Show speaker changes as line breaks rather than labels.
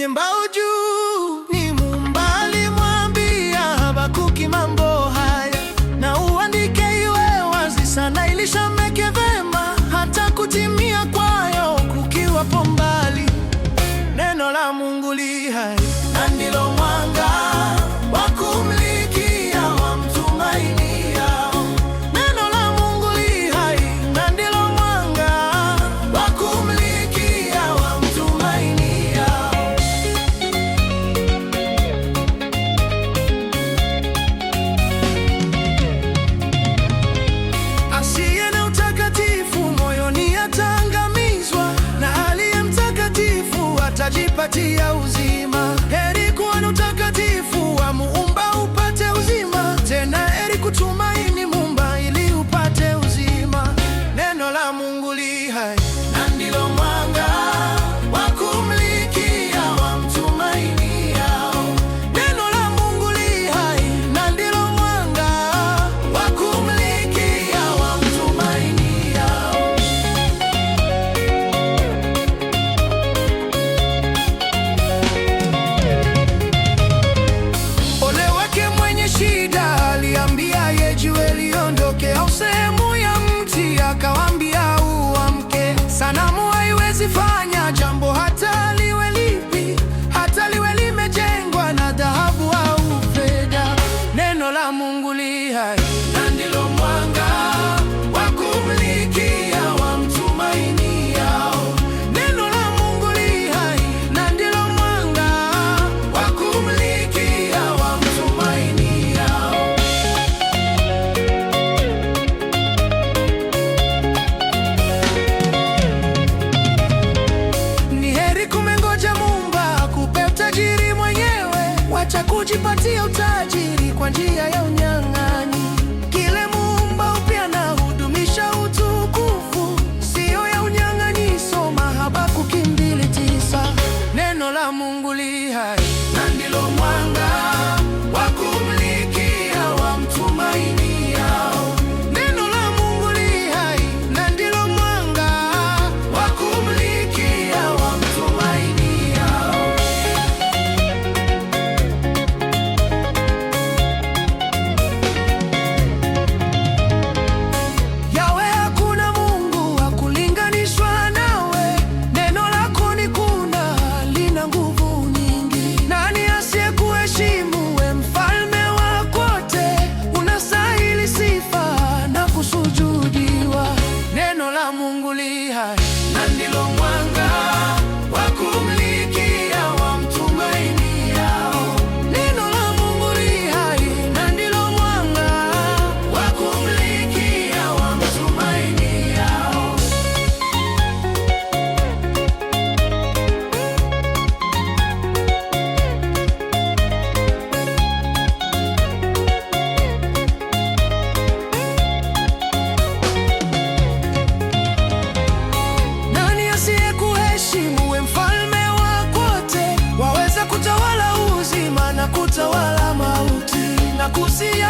mwenye mbao juu, ni Muumba alimwambia Habakuki mambo haya, na uandike iwe wazi sana, ilisomeke vema, hata kutimia kwayo kukiwapo mbali. Neno la Mungu li hai, na ndilo mwanga wa kumlikia wamtumainiao. Neno la Mungu li hai, na ndilo mwanga wa kumlikia wamtumainiao. Asiye na utakatifu moyoni ataangamizwa, na aliye mtakatifu atajipatia uzima. Heri kuwa na utakatifu wa Muumba upate uzima, tena heri kutumaini Muumba ili upate uzima. Neno la Mungu li hai, na ndilo mwanga wa kumlikia wamtumainiao. Neno la Mungu li hai, na ndilo mwanga wa kumlikia wamtumainiao. Ole wake mwenye shida, aliambia jua liondoke, au sehemu ya mti akawaambia uamke. Sanamu haiwezi fanya jambo hata liwe lipi, hata liwe limejengwa na dhahabu au fedha. Neno la Mungu li hai, na ndilo mwanga wa kumlikia wamtumainiao. Neno la Mungu li hai, na ndilo mwanga wa kumlikia wamtumainiao. Ni heri kumengoja Muumba akupe utajiri mwenyewe, wacha kujipatia utajiri kwa njia ya unyang'anyi. Kile Muumba upya na hudumisha utukufu, siyo ya unyang'anyi. Soma Habakuki 2:9. Neno la Mungu li hai, na ndilo mwanga wa kumlikia wamtumainiao. Neno la Mungu li hai, na ndilo mwanga wa kumlikia wamtumainiao. Yawe, hakuna Mungu wa kulinganishwa nawe. Neno lako ni kuna, lina nguvu nyingi. Nani asiyekuheshimu, we mfalme wa kote? Unastahili sifa na kusujudiwa. Neno la Mungu li hai, na ndilo mwanga wa kumlikia wamtumainiao. Neno la Mungu li hai, na ndilo mwanga wa kumlikia wamtumainiao. Nani asiyekuheshimu, we mfalme wa kote? Waweza kutawala uzima na kutawala mauti, na kusia